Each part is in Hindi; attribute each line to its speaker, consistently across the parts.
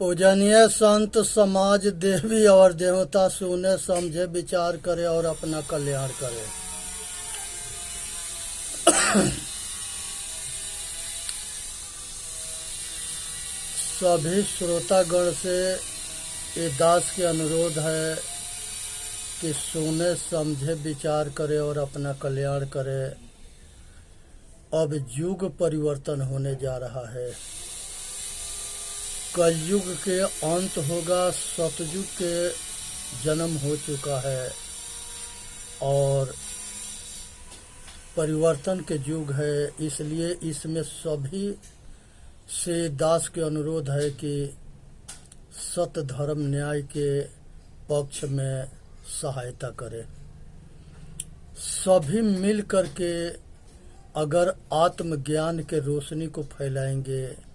Speaker 1: पूजनीय संत समाज देवी और देवता सुने समझे विचार करे और अपना कल्याण करे। सभी श्रोतागण से ये दास के अनुरोध है कि सुने समझे विचार करे और अपना कल्याण करे। अब युग परिवर्तन होने जा रहा है। कलयुग के अंत होगा, सतयुग के जन्म हो चुका है और परिवर्तन के युग है। इसलिए इसमें सभी से दास के अनुरोध है कि सत्य धर्म न्याय के पक्ष में सहायता करें। सभी मिल करके अगर आत्मज्ञान के रोशनी को फैलाएंगे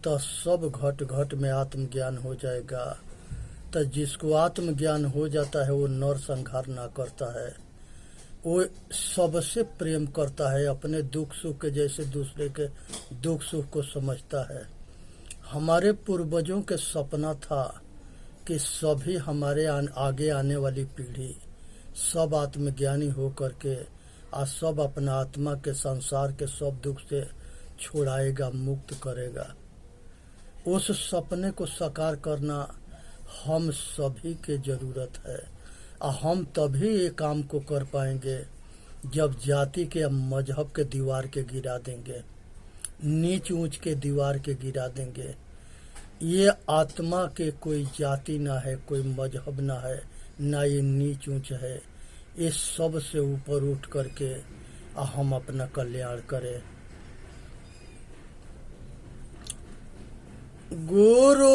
Speaker 1: तो सब घट घट में आत्मज्ञान हो जाएगा। तो जिसको आत्मज्ञान हो जाता है वो नर संहार ना करता है, वो सबसे प्रेम करता है, अपने दुख सुख के जैसे दूसरे के दुख सुख को समझता है। हमारे पूर्वजों के सपना था कि सभी हमारे आगे आने वाली पीढ़ी सब आत्मज्ञानी हो करके आज सब अपना आत्मा के संसार के सब दुख से छुड़ाएगा, मुक्त करेगा। उस सपने को साकार करना हम सभी के जरूरत है। हम तभी ये काम को कर पाएंगे जब जाति के मजहब के दीवार के गिरा देंगे, नीच ऊंच के दीवार के गिरा देंगे। ये आत्मा के कोई जाति ना है, कोई मजहब ना है, ना ये नीच ऊंच है। इस सब से ऊपर उठ करके हम अपना कल्याण करें। गुरु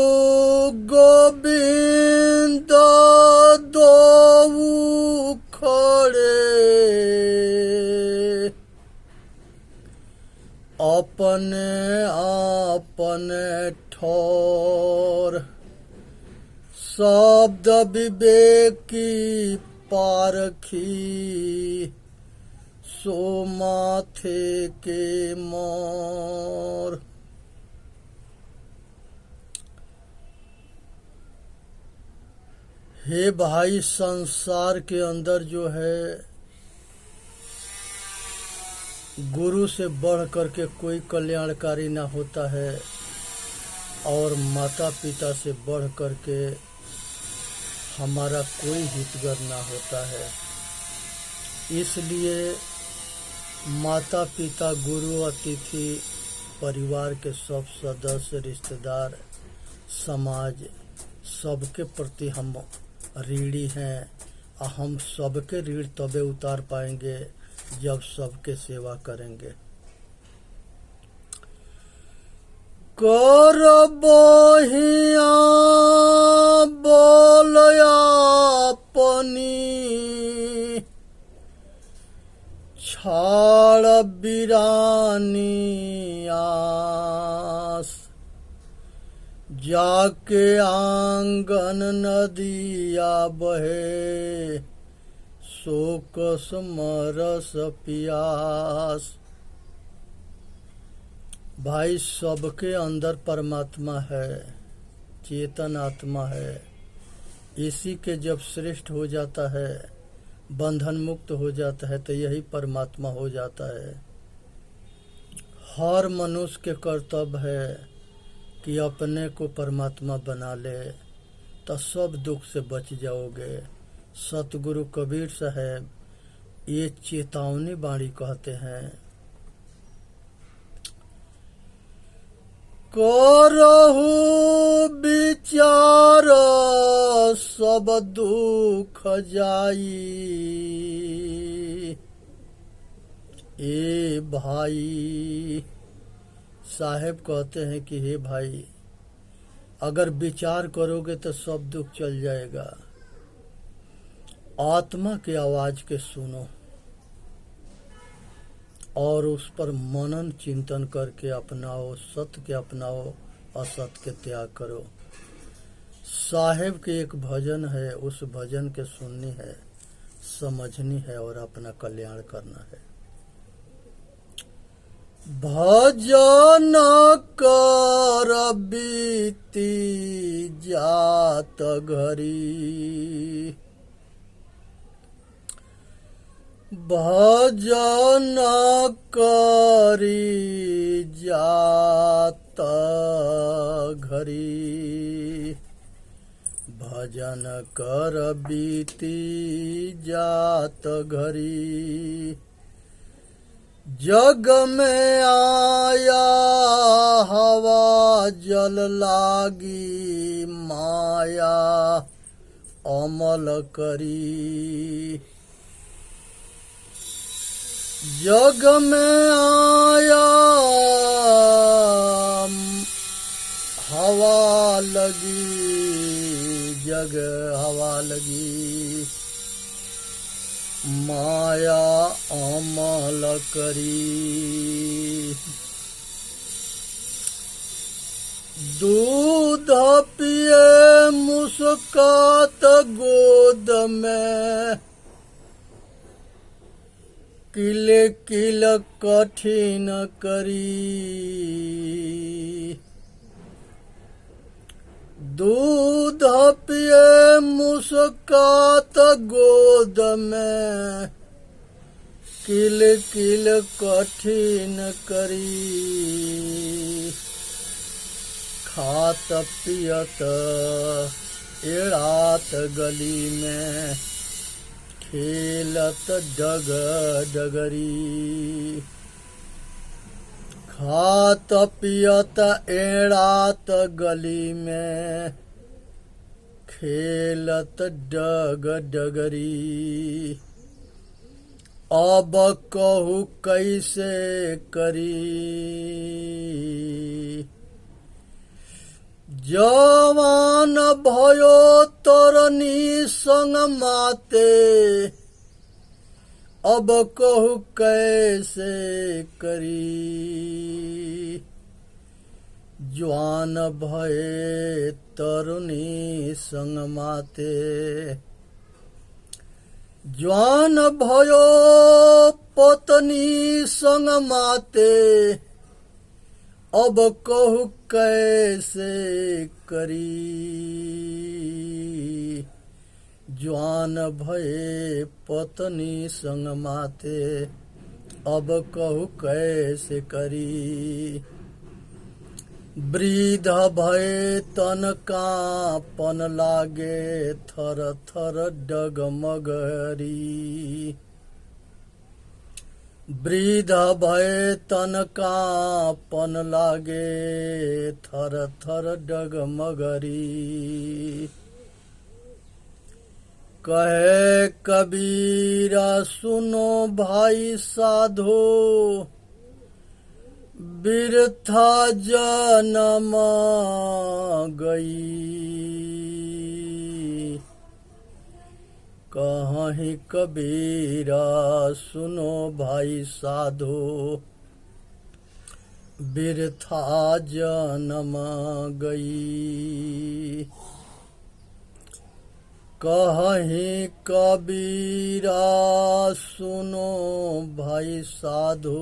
Speaker 1: गोविंद दोऊ खड़े अपने अपने ठौर, शब्द विवेकी पारखी सो माथे के मोर। हे भाई, संसार के अंदर जो है गुरु से बढ़ करके कोई कल्याणकारी ना होता है और माता पिता से बढ़ करके हमारा कोई हितगर ना होता है। इसलिए माता पिता, गुरु, अतिथि, परिवार के सब सदस्य, रिश्तेदार, समाज, सबके प्रति हम ऋणी हैं। हम सबके ऋण तबे उतार पाएंगे जब सबके सेवा करेंगे। करबहिया बोलया अपनी छाड़ बिरानी आस, जाके आंगन नदिया बहे शोक समरस पियास। भाई, सबके अंदर परमात्मा है, चेतन आत्मा है। इसी के जब श्रेष्ठ हो जाता है, बंधन मुक्त हो जाता है, तो यही परमात्मा हो जाता है। हर मनुष्य के कर्तव्य है कि अपने को परमात्मा बना ले, तो सब दुख से बच जाओगे। सतगुरु कबीर साहब ये चेतावनी बाणी कहते हैं। करहु विचार सब दुख जाई, ए भाई। साहेब कहते हैं कि हे भाई, अगर विचार करोगे तो सब दुख चल जाएगा। आत्मा की आवाज के सुनो और उस पर मनन चिंतन करके अपनाओ, सत्य के अपनाओ, असत्य के त्याग करो। साहेब के एक भजन है, उस भजन के सुननी है, समझनी है और अपना कल्याण करना है। भजन कर बीती जात घरी, भजन करी जात घरी, भजन कर बीती जात घरी। जग में आया हवा जल लागी माया अमल करी, जग में आया हवा लगी, जग हवा लगी माया अमल करी। दूध पिए मुस्कात गोद में, किल किल कठिन करी, दूध पिए मुस्कात गोद में, किल किल कठिन करी। खात पियत एड़ात गली में, खेलत डग डगरी। खात पियत एड़ात गली में, खेलत डग डगरी। अब कहू कैसे करी, जवान भयो तरनी संग माते, अब कहू कैसे करी। जवान भये तरुणी संग माते, जवान भयो पत्नी संग माते, अब कहू कैसे करी। जवान भये पत्नी संग माते, अब कहू कैसे करी। वृद्ध भये तन कांपन लागे, थर थर डगमगरी। वृद्ध भये तन कांपन लागे, थर थर डगमगरी। कहे कबीरा सुनो भाई साधो, बिरथा जन्म गई। कहीं कबीरा सुनो भाई साधो, बिरथा जन्म गई। कहीं कबीरा सुनो भाई साधो,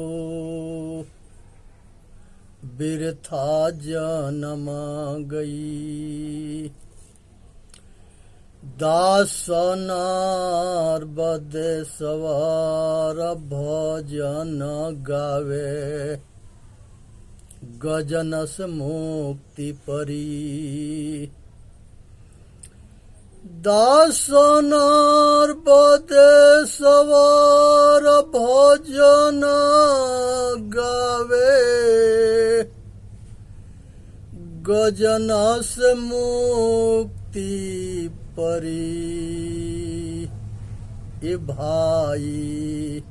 Speaker 1: बिरथा जन्म गई। दासनार बदे सवार भजन गावे, गजनस मुक्ति परी। दासनार बदे सवार भजन गावे, गजनस मुक्ति परी। ए भाई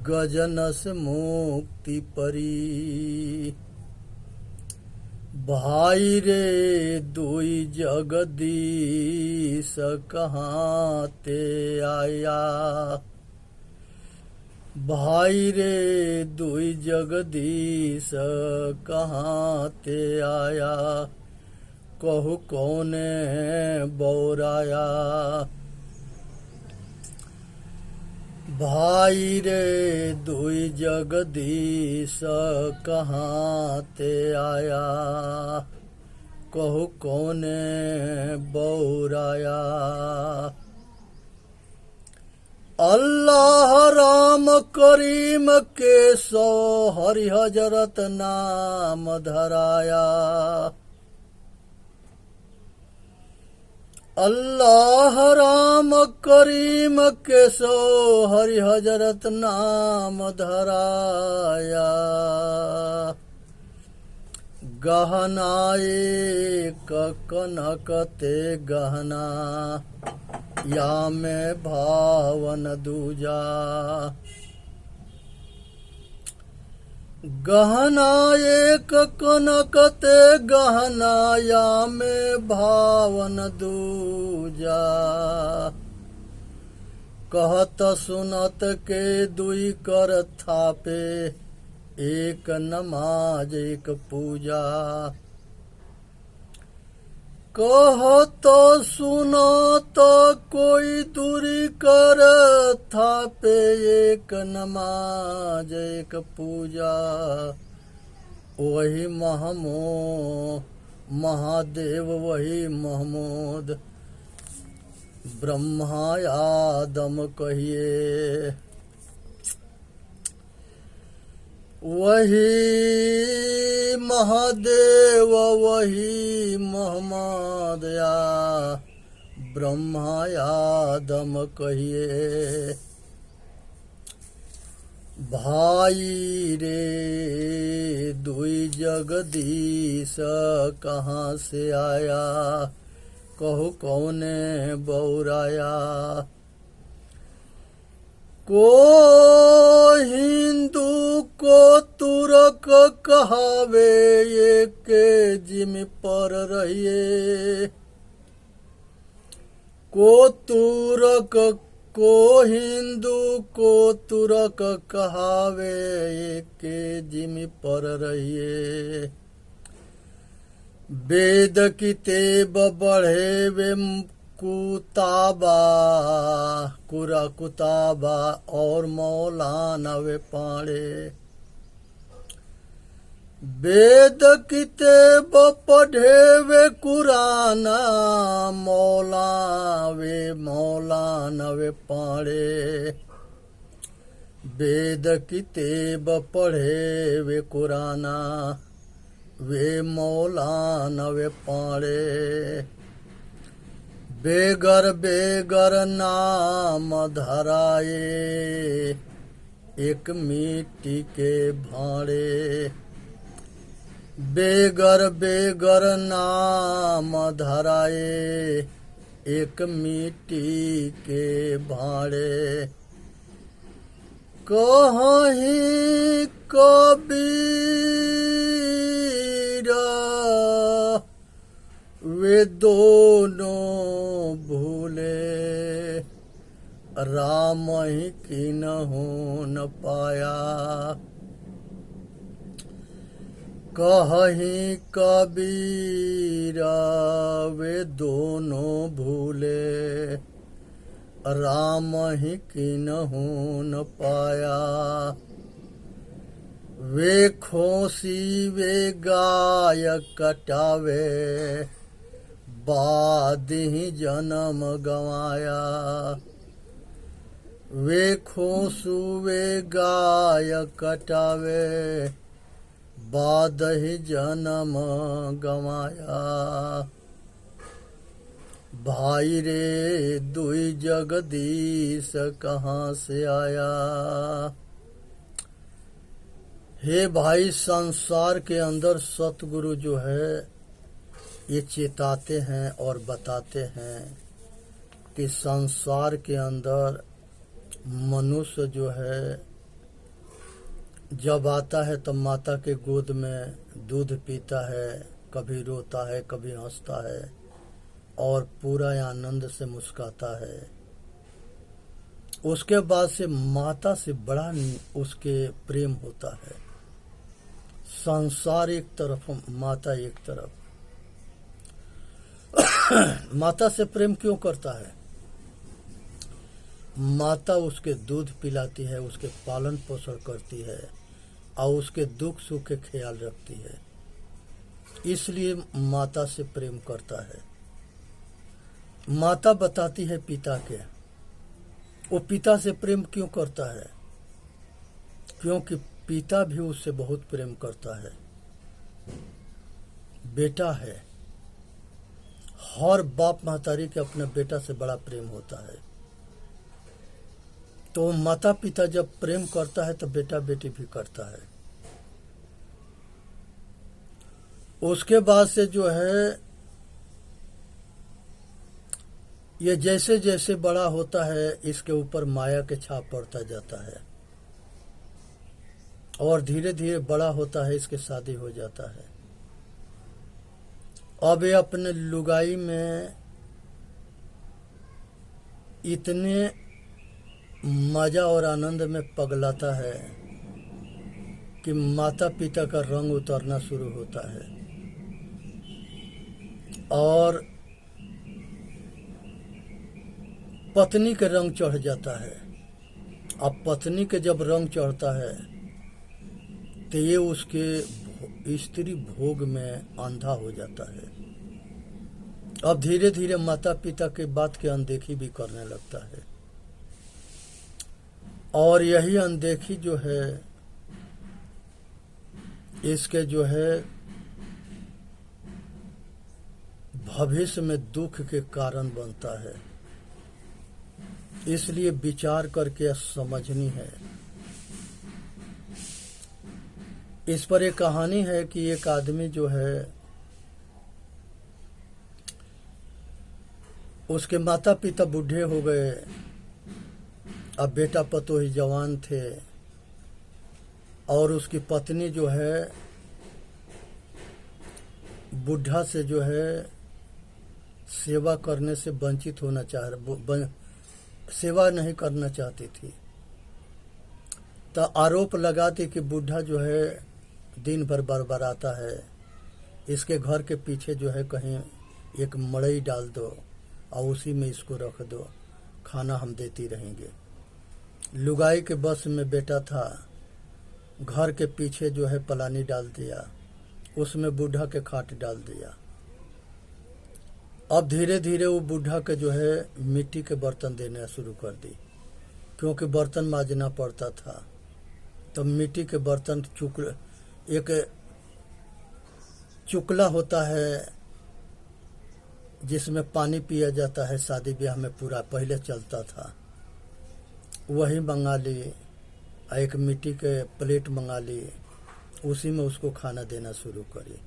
Speaker 1: गजनस मुक्ति परी। भाई रे दुई जगदीश कहाँ ते आया, भाई रे दुई जगदीश कहाँ ते आया। कहू कौने बौराया, भाई रे दुई जगदीश कहाँ ते आया, कहू कौने बौराया। अल्लाह राम करीम के सो हरि हजरत नाम धराया। अल्लाह राम करीम के सो हरि हजरत नाम धराया। गहना एक कनक ते गहना, या में भावन दूजा। गहना एक कनक ते गहना, या में भावन दूजा। कहत सुनत के दुई कर थापे, एक नमाज एक पूजा। कहत सुनत कोई दूरी कर थापे, एक नमाज एक पूजा। वही महादेव वही महमूद, ब्रह्मा आदम कहिए। वही महादेव वही मोहम्मद, या ब्रह्मा आदम कहिए। भाई रे दुई जगदीश कहाँ से आया, कहू कौने बौराया। को हिंदू को तुरक कहावे, एक जिम पर रहिए। को तुरक को हिंदू को तुरक कहावे, एक जिम पर रहिए। वेद किताब बढ़े वे कुताबा कुताबा, और मौलाना वे पाड़े। वेद किताब पढ़े वे कुराना, मौलाना वे पाड़े। वेद किताब पढ़े वे कुराना, वे मौलाना वे पाड़े। बेगर बेगर नाम धराए, एक मिट्टी के भाड़े। बेगर बेगर नाम धराए, एक मिट्टी के भाड़े। कहीं कबीरा वे दोनों भूले, राम ही किन्हू न पाया। कहीं कबीरा वे दोनों भूले, राम ही किन्हू न पाया। वे खोसी वे गाय कटावे, बाद ही जन्म गवाया। वे खोसु वे गाय कटावे, बाद ही जन्म गवाया। भाई रे दुई जगदीश कहाँ से आया। हे भाई, संसार के अंदर सतगुरु जो है ये चेताते हैं और बताते हैं कि संसार के अंदर मनुष्य जो है जब आता है तो माता के गोद में दूध पीता है, कभी रोता है कभी हंसता है और पूरा आनंद से मुस्कुराता है। उसके बाद से माता से बड़ा उसके प्रेम होता है। संसार एक तरफ, माता एक तरफ। माता से प्रेम क्यों करता है? माता उसके दूध पिलाती है, उसके पालन पोषण करती है और उसके दुख सुख के ख्याल रखती है, इसलिए माता से प्रेम करता है। माता बताती है पिता के, वो पिता से प्रेम क्यों करता है? क्योंकि पिता भी उससे बहुत प्रेम करता है। बेटा है, हर बाप महतारी के अपने बेटा से बड़ा प्रेम होता है। तो माता पिता जब प्रेम करता है तो बेटा बेटी भी करता है। उसके बाद से जो है ये जैसे जैसे बड़ा होता है, इसके ऊपर माया के छाप पड़ता जाता है और धीरे धीरे बड़ा होता है, इसके शादी हो जाता है। अब ये अपने लुगाई में इतने मजा और आनंद में पगलाता है कि माता पिता का रंग उतरना शुरू होता है और पत्नी के रंग चढ़ जाता है। अब पत्नी के जब रंग चढ़ता है तो ये उसके स्त्री भोग में अंधा हो जाता है। अब धीरे धीरे माता पिता के बात की अनदेखी भी करने लगता है और यही अनदेखी जो है इसके जो है भविष्य में दुख के कारण बनता है। इसलिए विचार करके समझनी है। इस पर एक कहानी है कि एक आदमी जो है उसके माता पिता बूढ़े हो गए, अब बेटा पतोही जवान थे और उसकी पत्नी जो है बुढ़ा से जो है सेवा करने से वंचित होना सेवा नहीं करना चाहती थी। तो आरोप लगाती कि बूढ़ा जो है दिन भर बरबराता है, इसके घर के पीछे जो है कहीं एक मड़ई डाल दो और उसी में इसको रख दो, खाना हम देती रहेंगे। लुगाई के बस में बेटा था, घर के पीछे जो है पलानी डाल दिया, उसमें बूढ़ा के खाट डाल दिया। अब धीरे धीरे वो बूढ़ा के जो है मिट्टी के बर्तन देना शुरू कर दी, क्योंकि बर्तन मांजना पड़ता था। तो मिट्टी के बर्तन एक चुकला होता है जिसमें पानी पिया जाता है, शादी ब्याह में पूरा पहले चलता था, वही मंगा ली। एक मिट्टी के प्लेट मंगा ली, उसी में उसको खाना देना शुरू करी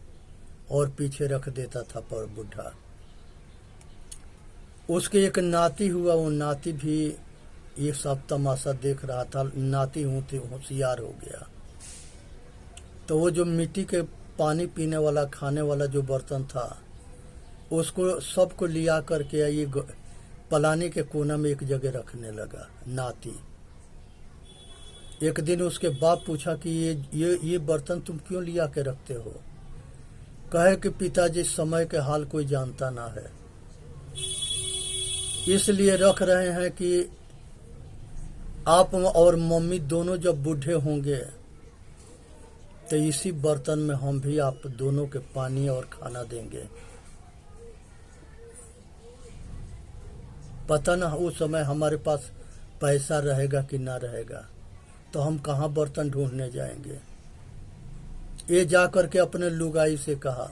Speaker 1: और पीछे रख देता था पर बूढ़ा। उसके एक नाती हुआ, वो नाती भी ये सब तमाशा देख रहा था। नाती होशियार हो गया, तो वो जो मिट्टी के पानी पीने वाला खाने वाला जो बर्तन था उसको सबको लिया करके ये पलानी के कोना में एक जगह रखने लगा नाती। एक दिन उसके बाप पूछा कि ये बर्तन तुम क्यों लिया के रखते हो? कहे कि पिताजी समय के हाल कोई जानता ना है, इसलिए रख रहे हैं कि आप और मम्मी दोनों जब बूढ़े होंगे तो इसी बर्तन में हम भी आप दोनों के पानी और खाना देंगे। पता ना उस समय हमारे पास पैसा रहेगा कि ना रहेगा, तो हम कहाँ बर्तन ढूंढने जाएंगे। ये जा करके अपने लुगाई से कहा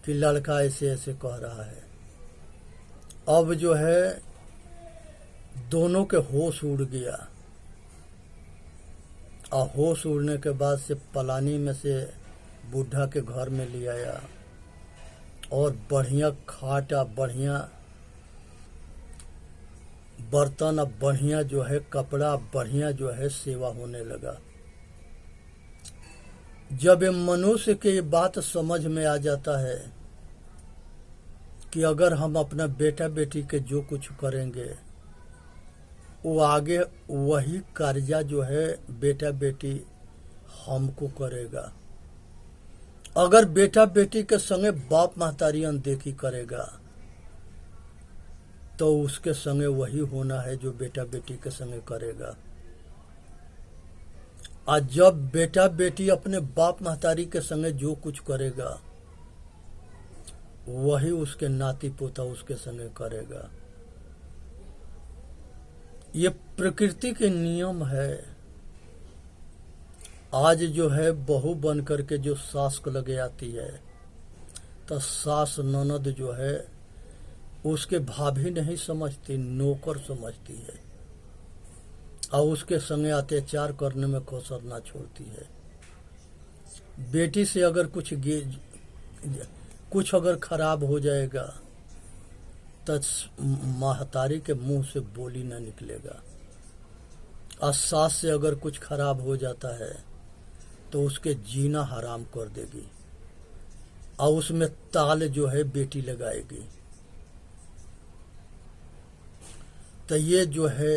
Speaker 1: कि लड़का ऐसे ऐसे कह रहा है। अब जो है दोनों के होश उड़ गया और होश उड़ने के बाद से पलानी में से बूढ़ा के घर में ले आया और बढ़िया खाटा, बढ़िया बर्तन, अब बढ़िया जो है कपड़ा, बढ़िया जो है सेवा होने लगा। जब ये मनुष्य के ये बात समझ में आ जाता है कि अगर हम अपना बेटा बेटी के जो कुछ करेंगे वो आगे वही कर्जा जो है बेटा बेटी हमको करेगा। अगर बेटा बेटी के संगे बाप महतारी अनदेखी करेगा तो उसके संगे वही होना है जो बेटा बेटी के संगे करेगा। आज जब बेटा बेटी अपने बाप महतारी के संगे जो कुछ करेगा वही उसके नाती पोता उसके संगे करेगा। ये प्रकृति के नियम है। आज जो है बहू बन करके जो सास को लगे आती है तो सास ननद जो है उसके भाभी नहीं समझती, नौकर समझती है और उसके संगे अत्याचार करने में कसर ना छोड़ती है। बेटी से अगर कुछ अगर खराब हो जाएगा तो महतारी के मुंह से बोली ना निकलेगा, और सास से अगर कुछ खराब हो जाता है तो उसके जीना हराम कर देगी और उसमें ताल जो है बेटी लगाएगी। तो ये जो है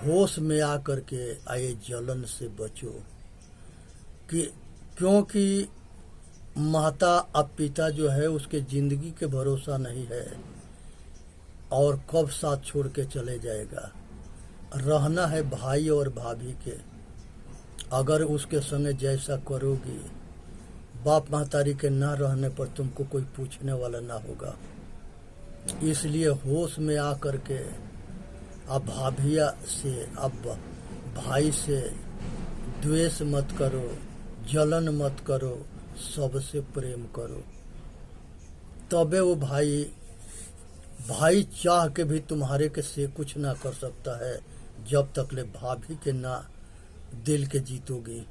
Speaker 1: होश में आकर के आए जलन से बचो, कि क्योंकि माता अब पिता जो है उसके जिंदगी के भरोसा नहीं है और कब साथ छोड़ के चले जाएगा। रहना है भाई और भाभी के, अगर उसके संगे जैसा करोगी बाप महतारी के ना रहने पर तुमको कोई पूछने वाला ना होगा। इसलिए होश में आकर के अब भाभिया से अब भाई से द्वेष मत करो, जलन मत करो, सबसे प्रेम करो। तबे वो भाई चाह के भी तुम्हारे के से कुछ ना कर सकता है जब तक ले भाभी के ना दिल के जीतोगी।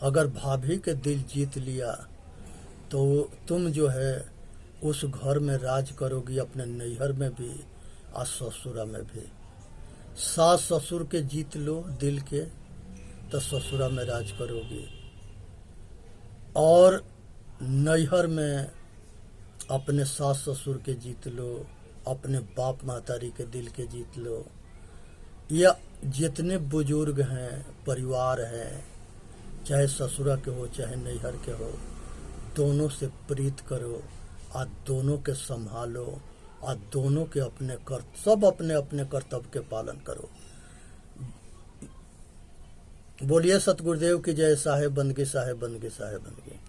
Speaker 1: अगर भाभी के दिल जीत लिया तो तुम जो है उस घर में राज करोगी, अपने नैहर में भी और ससुरा में भी। सास ससुर के जीत लो दिल के तो ससुरा में राज करोगी, और नैहर में अपने सास ससुर के जीत लो, अपने बाप महतारी के दिल के जीत लो। या जितने बुजुर्ग हैं, परिवार हैं, चाहे ससुरा के हो चाहे नैहर के हो, दोनों से प्रीत करो और दोनों के संभालो और दोनों के सब अपने अपने कर्तव्य के पालन करो। बोलिए सतगुरुदेव की जय। साहेब बंदगी, साहेब बंदगी, साहेब बंदगी।